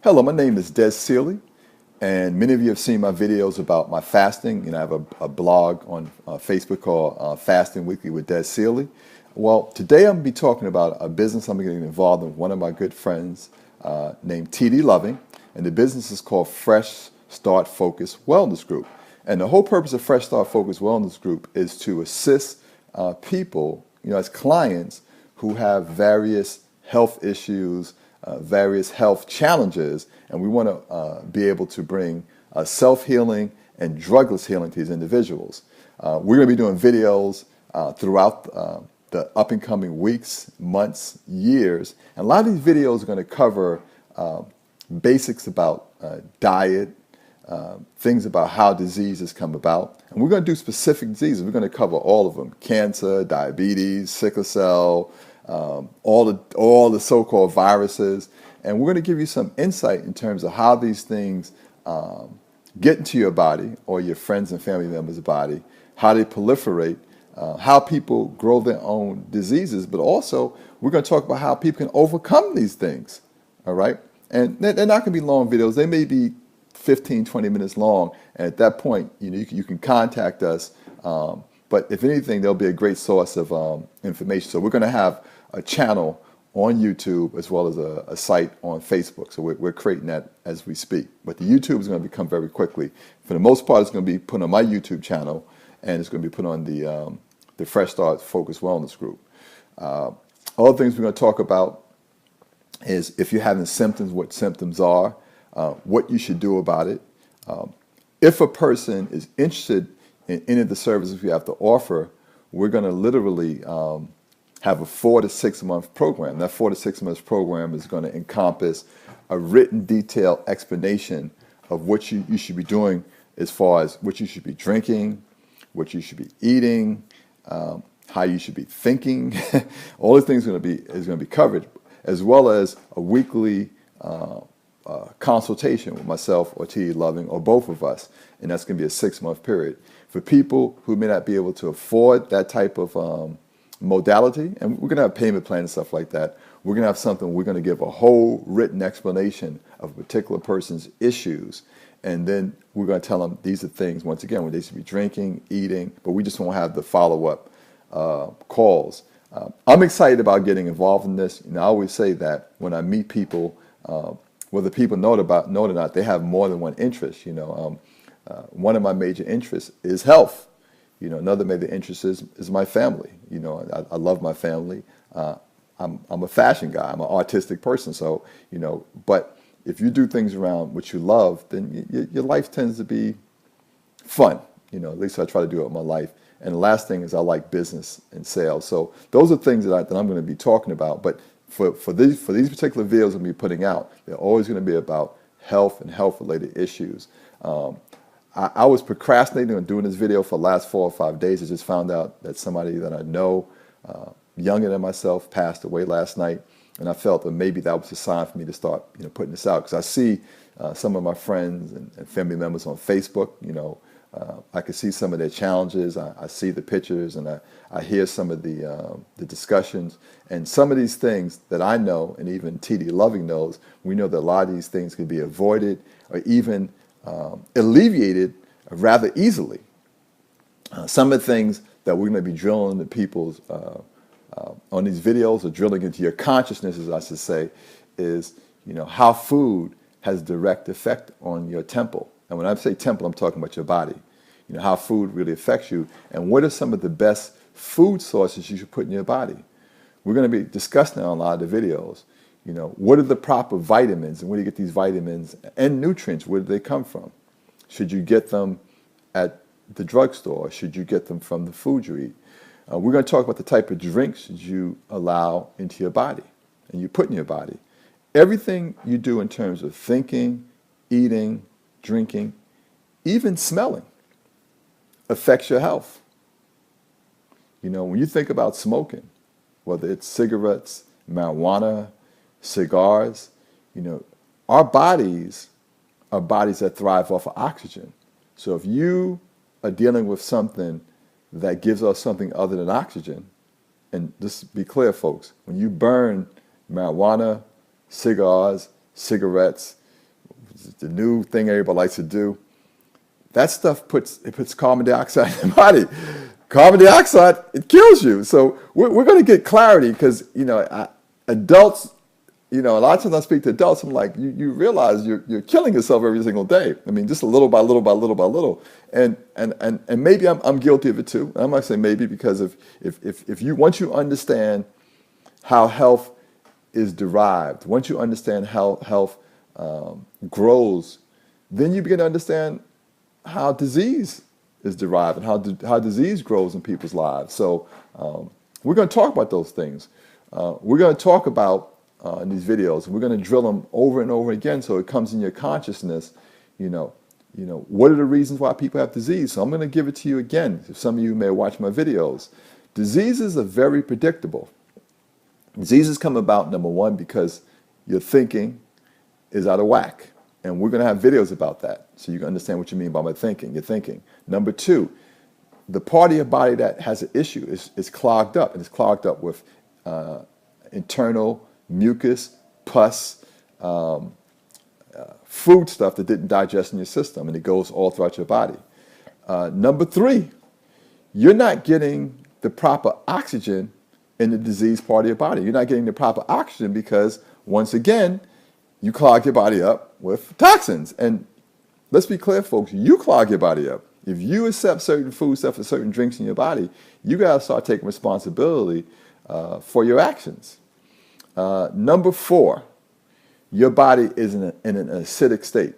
Hello, my name is Des Seeley, and many of you have seen my videos about my fasting. I have a blog on Facebook called Fasting Weekly with Des Seeley. Well, today I'm going to be talking about a business I'm getting involved in with one of my good friends named T.D. Loving, and the business is called Fresh Start Focus Wellness Group. And the whole purpose of Fresh Start Focus Wellness Group is to assist people, as clients who have various health issues, various health challenges, and we want to be able to bring self-healing and drugless healing to these individuals. We're going to be doing videos throughout the up and coming weeks, months, years, and a lot of these videos are going to cover basics about diet, things about how diseases come about, and we're going to do specific diseases. We're going to cover all of them: cancer, diabetes, sickle cell, all the so-called viruses, and we're going to give you some insight in terms of how these things get into your body or your friends and family members' body, how they proliferate, how people grow their own diseases, but also we're going to talk about how people can overcome these things. All right, and they're not going to be long videos. They may be 15, 20 minutes long, and at that point, you can contact us. But if anything, there'll be a great source of information. So we're going to have a channel on YouTube as well as a site on Facebook. So we're creating that as we speak. But the YouTube is going to become very quickly. For the most part, it's going to be put on my YouTube channel, and it's going to be put on the Fresh Start Focus Wellness Group. Other things we're going to talk about is if you're having symptoms, what symptoms are, what you should do about it. If a person is interested in any of the services we have to offer, we're going to literally have a 4 to 6 month program. That 4 to 6 months program is going to encompass a written, detailed explanation of what you should be doing as far as what you should be drinking, what you should be eating, how you should be thinking. All these things is going to be covered, as well as a weekly consultation with myself or T.D. Loving or both of us, and that's going to be a 6 month period. For people who may not be able to afford that type of modality, and we're going to have payment plan and stuff like that, we're going to have something, we're going to give a whole written explanation of a particular person's issues, and then we're going to tell them these are things, once again, where they should be drinking, eating, but we just won't have the follow-up calls. I'm excited about getting involved in this. I always say that when I meet people, whether people know it or not, they have more than one interest. One of my major interests is health. Another major interest is my family. I love my family. I'm a fashion guy. I'm an artistic person. So, but if you do things around what you love, then your life tends to be fun. At least I try to do it in my life. And the last thing is I like business and sales. So those are things that I'm going to be talking about. But for these particular videos I'm going to be putting out, they're always going to be about health and health-related issues. I was procrastinating on doing this video for the last 4 or 5 days. I just found out that somebody that I know, younger than myself, passed away last night, and I felt that maybe that was a sign for me to start, putting this out, because I see some of my friends and family members on Facebook. I can see some of their challenges. I see the pictures, and I hear some of the discussions, and some of these things that I know, and even T.D. Loving knows. We know that a lot of these things can be avoided or even alleviated rather easily. Some of the things that we're going to be drilling into people's on these videos, or drilling into your consciousness, as I should say, is how food has direct effect on your temple. And when I say temple, I'm talking about your body. How food really affects you, and what are some of the best food sources you should put in your body. We're going to be discussing that on a lot of the videos. What are the proper vitamins, and where do you get these vitamins and nutrients? Where do they come from? Should you get them at the drugstore? Should you get them from the food you eat? We're going to talk about the type of drinks you allow into your body and you put in your body. Everything you do in terms of thinking, eating, drinking, even smelling, affects your health. When you think about smoking, whether it's cigarettes, marijuana, cigars, our bodies are bodies that thrive off of oxygen. So if you are dealing with something that gives us something other than oxygen, and just be clear, folks, when you burn marijuana, cigars, cigarettes, It's the new thing everybody likes to do. That stuff puts carbon dioxide in the body. Carbon dioxide, it kills you. So we're going to get clarity because, adults, a lot of times I speak to adults, I'm like, you realize you're killing yourself every single day. I mean, just a little by little by little by little. And maybe I'm guilty of it too. I might say maybe because if you once you understand how health is derived, once you understand how health grows, then you begin to understand how disease is derived and how disease grows in people's lives. So we're going to talk about those things. We're going to talk about in these videos, and we're going to drill them over and over again so it comes in your consciousness. What are the reasons why people have disease? So I'm going to give it to you again. Some of you may watch my videos. Diseases are very predictable. Diseases come about, number one, because your thinking is out of whack. And we're going to have videos about that so you can understand what you mean by my thinking, your thinking. Number two, the part of your body that has an issue is clogged up, and it's clogged up with internal mucus, pus, food stuff that didn't digest in your system, and it goes all throughout your body. Number three, you're not getting the proper oxygen in the diseased part of your body. You're not getting the proper oxygen because, once again, you clog your body up with toxins. And let's be clear, folks, you clog your body up. If you accept certain food stuff or certain drinks in your body, you got to start taking responsibility for your actions. Number four, your body is in an acidic state.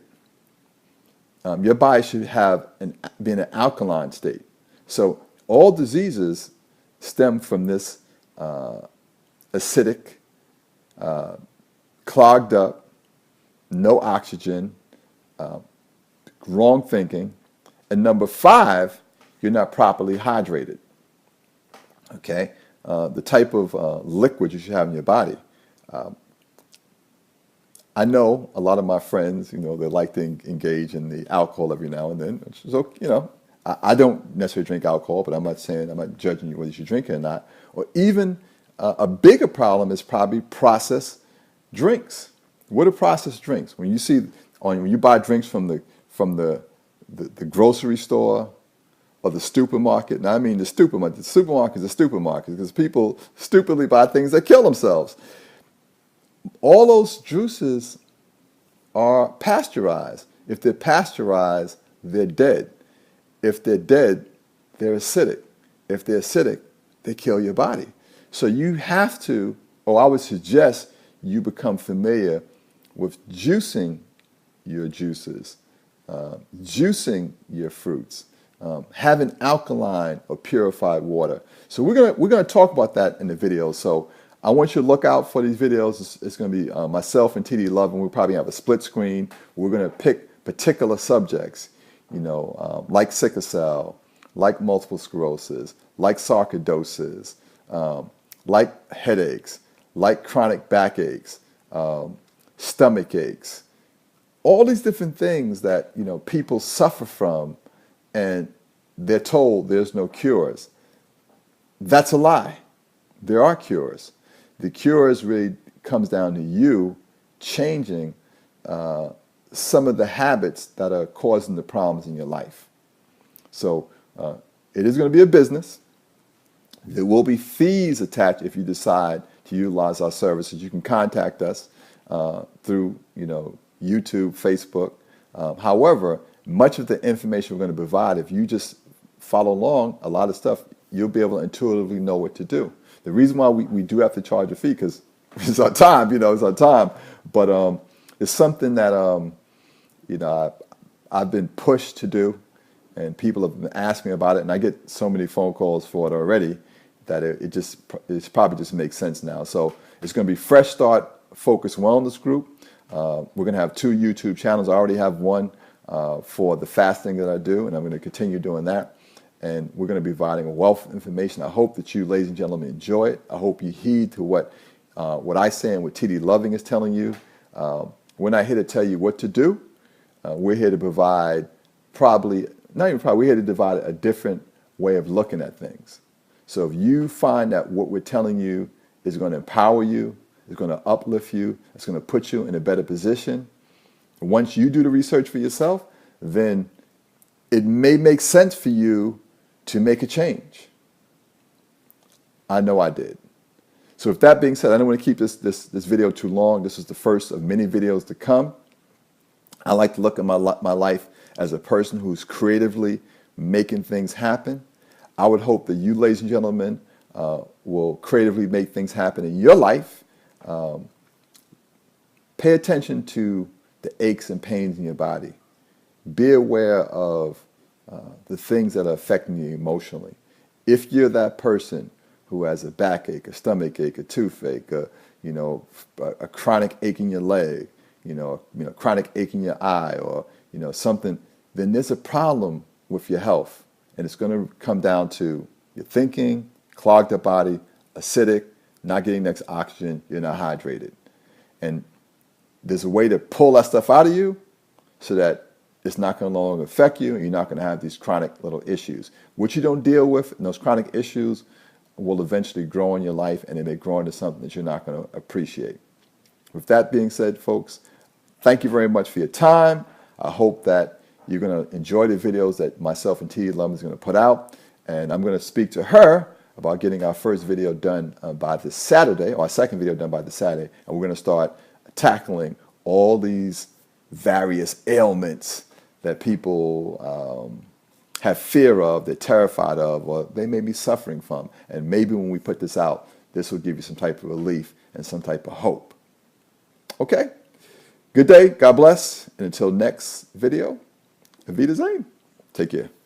Your body should be in an alkaline state. So all diseases stem from this acidic, clogged up, no oxygen, wrong thinking. And number five, you're not properly hydrated. Okay? The type of liquid you should have in your body. I know a lot of my friends, they like to engage in the alcohol every now and then, which is okay, I don't necessarily drink alcohol, but I'm not judging you whether you should drink it or not. Or even a bigger problem is probably processed drinks. What are processed drinks? When you buy drinks from the grocery store or the supermarket. Now I mean the supermarket. The supermarket is a supermarket because people stupidly buy things that kill themselves. All those juices are pasteurized. If they're pasteurized, they're dead. If they're dead, they're acidic. If they're acidic, they kill your body. So you have to, or I would suggest you become familiar with juicing your juices, juicing your fruits, having alkaline or purified water. So we're gonna talk about that in the video. So I want you to look out for these videos. It's going to be myself and TD Love, and we'll probably have a split screen. We're going to pick particular subjects, like sickle cell, like multiple sclerosis, like sarcoidosis, like headaches, like chronic backaches, stomach aches, all these different things that people suffer from, and they're told there's no cures. That's a lie. There are cures. The cures really comes down to you changing some of the habits that are causing the problems in your life. So it is going to be a business. There will be fees attached if you decide to utilize our services. You can contact us through YouTube, Facebook. However, much of the information we're going to provide, if you just follow along, a lot of stuff, you'll be able to intuitively know what to do. The reason why we do have to charge a fee, because it's our time, it's our time. But it's something that, I've been pushed to do, and people have been asking me about it, and I get so many phone calls for it already that it probably just makes sense now. So it's going to be Fresh Start Focus Wellness Group. We're going to have 2 YouTube channels. I already have one for the fasting that I do, and I'm going to continue doing that. And we're going to be providing a wealth of information. I hope that you, ladies and gentlemen, enjoy it. I hope you heed to what I say and what TD Loving is telling you. We're not here to tell you what to do. We're here to provide we're here to provide a different way of looking at things. So if you find that what we're telling you is going to empower you, is going to uplift you, it's going to put you in a better position, Once you do the research for yourself, then it may make sense for you to make a change. I know I did. So with that being said, I don't want to keep this video too long. This is the first of many videos to come. I like to look at my life as a person who's creatively making things happen. I would hope that you, ladies and gentlemen, will creatively make things happen in your life. Pay attention to the aches and pains in your body. Be aware of the things that are affecting you emotionally. If you're that person who has a backache, a stomach ache, a toothache, a chronic ache in your leg, chronic ache in your eye, or something, then there's a problem with your health, and it's going to come down to your thinking, clogged up body, acidic, not getting next oxygen, you're not hydrated, and there's a way to pull that stuff out of you so that it's not going to no longer affect you, and you're not going to have these chronic little issues. What you don't deal with, and those chronic issues, will eventually grow in your life, and it may grow into something that you're not going to appreciate. With that being said, folks, thank you very much for your time. I hope that you're going to enjoy the videos that myself and T. Lum is going to put out, and I'm going to speak to her about getting our first video done by this Saturday, or our second video done by this Saturday, and we're going to start tackling all these various ailments that people have fear of, they're terrified of, or they may be suffering from. And maybe when we put this out, this will give you some type of relief and some type of hope. Okay? Good day. God bless. And until next video, Auf Wiedersehen. Take care.